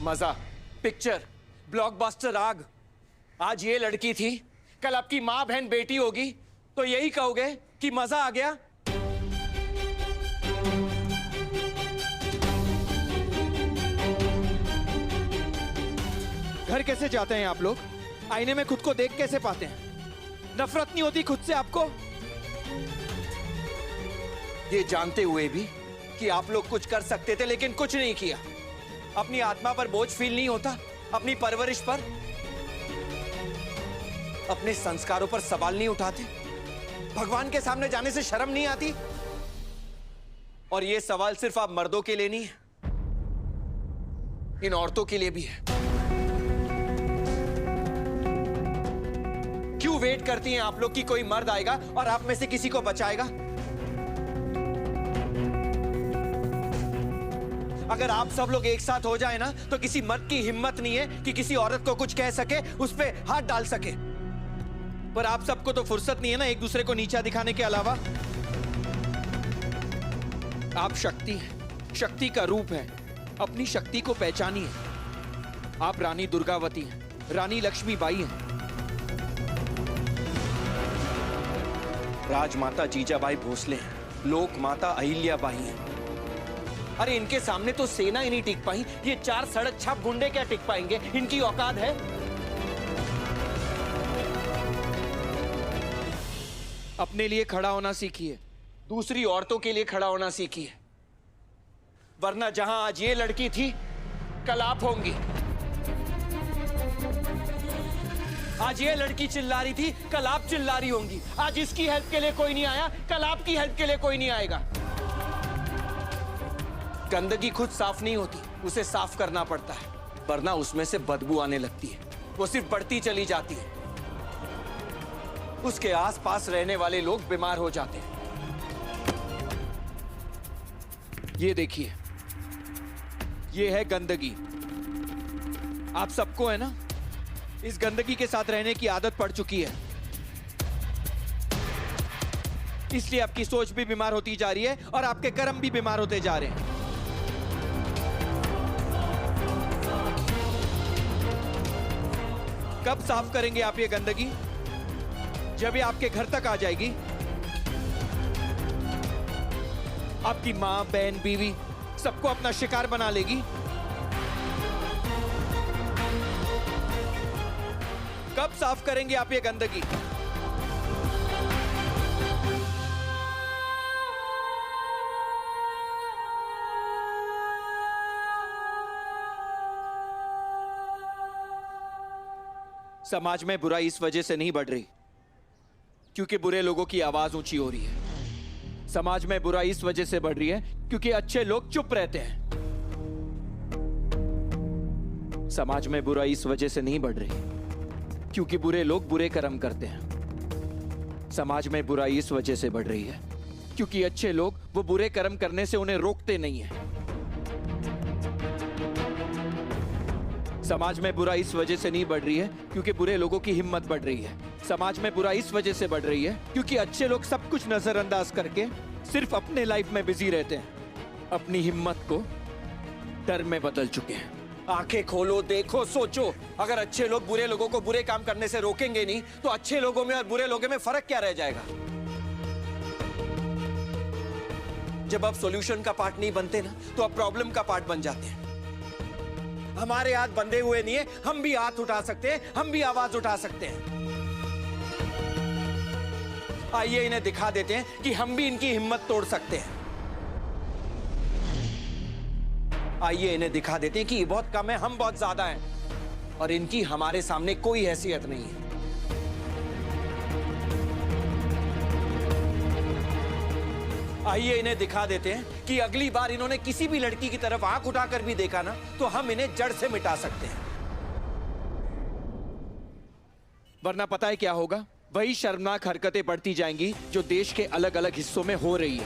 मजा, picture, blockbuster, आग। आज ये लड़की थी, कल आपकी माँ बहन बेटी होगी, तो यही कहोगे कि मजा आ गया। घर कैसे जाते हैं आप लोग? आईने में खुद को देख कैसे पाते हैं? नफरत नहीं होती खुद से आपको? ये जानते हुए भी कि आप लोग कुछ कर सकते थे लेकिन कुछ नहीं किया। अपनी आत्मा पर बोझ फील नहीं होता? अपनी परवरिश पर, अपने संस्कारों पर सवाल नहीं उठाते? भगवान के सामने जाने से शर्म नहीं आती? और ये सवाल सिर्फ आप मर्दों के लिए नहीं है, इन औरतों के लिए भी है। क्यों वेट करती हैं आप लोग कि कोई मर्द आएगा और आप में से किसी को बचाएगा? अगर आप सब लोग एक साथ हो जाए ना, तो किसी मर्द की हिम्मत नहीं है कि किसी औरत को कुछ कह सके, उस पे हाथ डाल सके। पर आप सबको तो फुर्सत नहीं है ना एक दूसरे को नीचा दिखाने के अलावा। आप शक्ति हैं, शक्ति का रूप है। अपनी शक्ति को पहचानिए। आप रानी दुर्गावती हैं, रानी लक्ष्मीबाई हैं, राजमाता जीजाबाई भोसले हैं, लोक माता अहिल्याबाई हैं। अरे इनके सामने तो सेना ही नहीं टिक पाई, ये 4 सड़क छाप गुंडे क्या टिक पाएंगे? इनकी औकात है? अपने लिए खड़ा होना सीखिए, दूसरी औरतों के लिए खड़ा होना सीखिए। वरना जहां आज ये लड़की थी, कल आप होंगी। आज ये लड़की चिल्ला रही थी, कल आप चिल्ला रही होंगी। आज इसकी हेल्प के लिए कोई नहीं आया, कल आपकी हेल्प के लिए कोई नहीं आएगा। गंदगी खुद साफ नहीं होती, उसे साफ करना पड़ता है, वरना उसमें से बदबू आने लगती है। वो सिर्फ बढ़ती चली जाती है। उसके आसपास रहने वाले लोग बीमार हो जाते हैं। ये देखिए, ये है गंदगी। आप सबको है ना इस गंदगी के साथ रहने की आदत पड़ चुकी है, इसलिए आपकी सोच भी बीमार होती जा रही है और आपके कर्म भी बीमार होते जा रहे हैं। कब साफ करेंगे आप ये गंदगी? जब ये आपके घर तक आ जाएगी। आपकी मां, बहन, बीवी सबको अपना शिकार बना लेगी। कब साफ करेंगे आप ये गंदगी? समाज में बुराई इस वजह से नहीं बढ़ रही क्योंकि बुरे लोगों की आवाज ऊंची हो रही है। समाज में बुराई इस वजह से बढ़ रही है क्योंकि अच्छे लोग चुप रहते हैं। समाज में बुराई इस वजह से नहीं बढ़ रही क्योंकि बुरे लोग बुरे कर्म करते हैं। समाज में बुराई इस वजह से बढ़ रही है क्योंकि अच्छे लोग वो बुरे कर्म करने से उन्हें रोकते नहीं हैं। समाज में बुराई इस वजह से नहीं बढ़ रही है क्योंकि बुरे लोगों की हिम्मत बढ़ रही है। समाज में बुराई इस वजह से बढ़ रही है क्योंकि अच्छे लोग सब कुछ नजरअंदाज करके सिर्फ अपने लाइफ में बिजी रहते हैं, अपनी हिम्मत को डर में बदल चुके हैं। आंखें खोलो, देखो, सोचो। अगर अच्छे लोग बुरे लोगों को बुरे काम करने से रोकेंगे नहीं, तो अच्छे लोगों में और बुरे लोगों में फर्क क्या रह जाएगा? जब आप सॉल्यूशन का पार्ट नहीं बनते ना, तो आप प्रॉब्लम का पार्ट बन जाते हैं। हमारे हाथ बंधे हुए नहीं है, हम भी हाथ उठा सकते हैं, हम भी आवाज उठा सकते हैं। आइए इन्हें दिखा देते हैं कि हम भी इनकी हिम्मत तोड़ सकते हैं। आइए इन्हें दिखा देते हैं कि ये बहुत कम है, हम बहुत ज्यादा हैं और इनकी हमारे सामने कोई हैसियत नहीं है। आइए इन्हें दिखा देते हैं कि अगली बार इन्होंने किसी भी लड़की की तरफ आंख उठाकर भी देखा ना, तो हम इन्हें जड़ से मिटा सकते हैं। वरना पता है क्या होगा? वही शर्मनाक हरकतें बढ़ती जाएंगी जो देश के अलग अलग हिस्सों में हो रही है।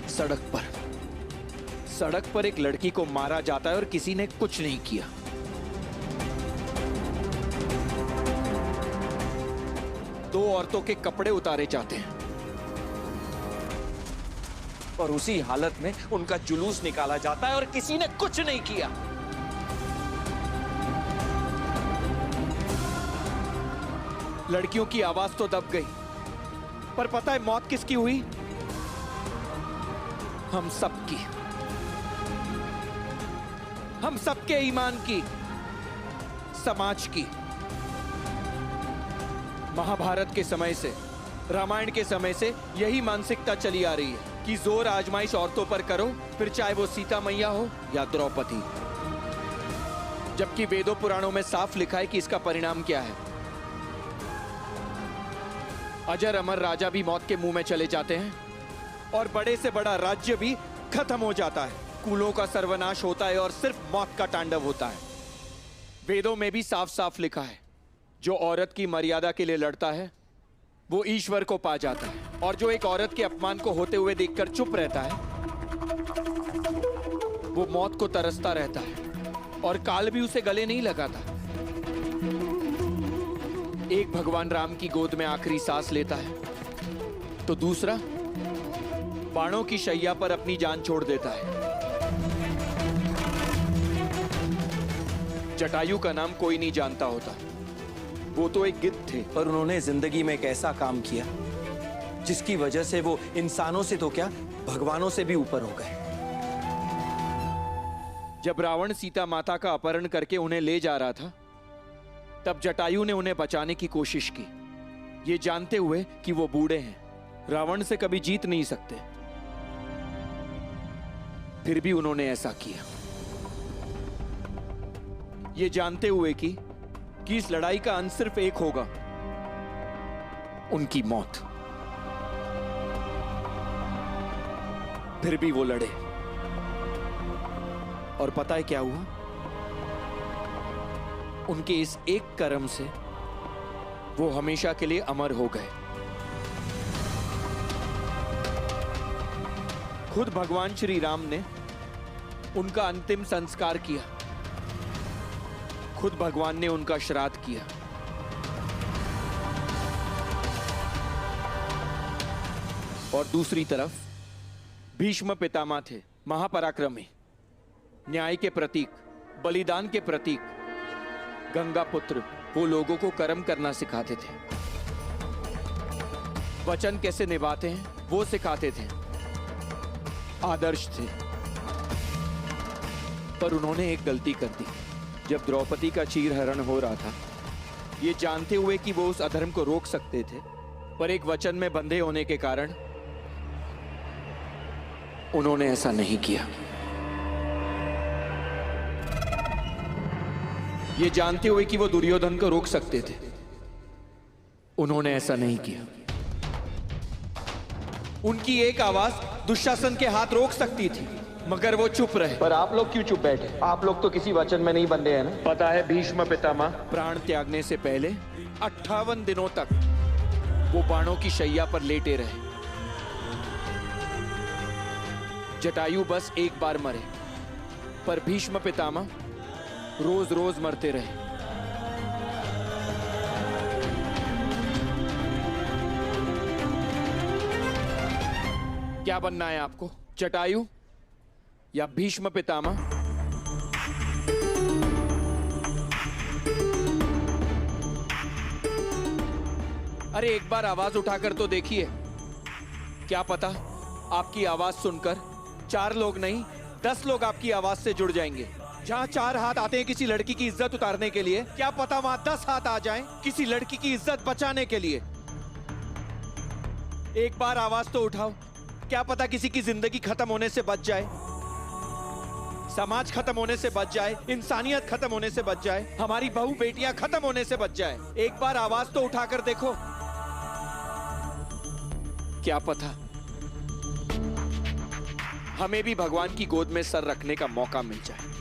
सड़क पर एक लड़की को मारा जाता है और किसी ने कुछ नहीं किया। दो औरतों के कपड़े उतारे जाते हैं, और उसी हालत में उनका जुलूस निकाला जाता है और किसी ने कुछ नहीं किया। लड़कियों की आवाज तो दब गई, पर पता है मौत किसकी हुई? हम सबकी, हम सबके ईमान की, समाज की। महाभारत के समय से, रामायण के समय से यही मानसिकता चली आ रही है कि जोर आजमाइश औरतों पर करो, फिर चाहे वो सीता मैया हो या द्रौपदी। जबकि वेदों पुराणों में साफ लिखा है कि इसका परिणाम क्या है। अजर अमर राजा भी मौत के मुंह में चले जाते हैं और बड़े से बड़ा राज्य भी खत्म हो जाता है। कुलों का सर्वनाश होता है और सिर्फ मौत का तांडव होता है। वेदों में भी साफ साफ लिखा है, जो औरत की मर्यादा के लिए लड़ता है वो ईश्वर को पा जाता है, और जो एक औरत के अपमान को होते हुए देखकर चुप रहता है वो मौत को तरसता रहता है और काल भी उसे गले नहीं लगाता। एक भगवान राम की गोद में आखिरी सांस लेता है तो दूसरा बाणों की शैया पर अपनी जान छोड़ देता है। जटायु का नाम कोई नहीं जानता होता, वो तो एक गिद्ध थे, पर उन्होंने जिंदगी में एक ऐसा काम किया जिसकी वजह से वो इंसानों से तो क्या, भगवानों से भी ऊपर हो गए। जब रावण सीता माता का अपहरण करके उन्हें ले जा रहा था, तब जटायु ने उन्हें बचाने की कोशिश की, ये जानते हुए कि वो बूढ़े हैं, रावण से कभी जीत नहीं सकते। फिर भी उन्होंने ऐसा किया, ये जानते हुए कि इस लड़ाई का अंत सिर्फ एक होगा, उनकी मौत। फिर भी वो लड़े, और पता है क्या हुआ? उनके इस एक कर्म से वो हमेशा के लिए अमर हो गए। खुद भगवान श्री राम ने उनका अंतिम संस्कार किया, खुद भगवान ने उनका श्राद्ध किया। और दूसरी तरफ भीष्म पितामह थे, महापराक्रमी, न्याय के प्रतीक, बलिदान के प्रतीक, गंगा पुत्र। वो लोगों को कर्म करना सिखाते थे, वचन कैसे निभाते हैं वो सिखाते थे, आदर्श थे। पर उन्होंने एक गलती कर दी। जब द्रौपदी का चीरहरण हो रहा था, ये जानते हुए कि वो उस अधर्म को रोक सकते थे, पर एक वचन में बंधे होने के कारण उन्होंने ऐसा नहीं किया। ये जानते हुए कि वो दुर्योधन को रोक सकते थे, उन्होंने ऐसा नहीं किया। उनकी एक आवाज दुशासन के हाथ रोक सकती थी, मगर वो चुप रहे। पर आप लोग क्यों चुप बैठे? आप लोग तो किसी वचन में नहीं बंधे हैं ना? पता है भीष्म पितामह प्राण त्यागने से पहले 58 दिनों तक वो बाणों की शैया पर लेटे रहे। जटायु बस एक बार मरे, पर भीष्म पितामह रोज रोज मरते रहे। क्या बनना है आपको, जटायु या भीष्म पितामह? अरे एक बार आवाज उठाकर तो देखिए, क्या पता आपकी आवाज सुनकर 4 लोग नहीं 10 लोग आपकी आवाज से जुड़ जाएंगे। जहां 4 हाथ आते हैं किसी लड़की की इज्जत उतारने के लिए, क्या पता वहां 10 हाथ आ जाएं किसी लड़की की इज्जत बचाने के लिए। एक बार आवाज तो उठाओ, क्या पता किसी की जिंदगी खत्म होने से बच जाए, समाज खत्म होने से बच जाए, इंसानियत खत्म होने से बच जाए, हमारी बहू बेटियां खत्म होने से बच जाए। एक बार आवाज तो उठाकर देखो, क्या पता हमें भी भगवान की गोद में सर रखने का मौका मिल जाए।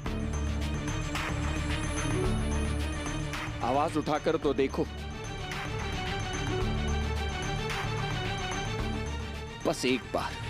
आवाज उठाकर तो देखो, बस एक बार।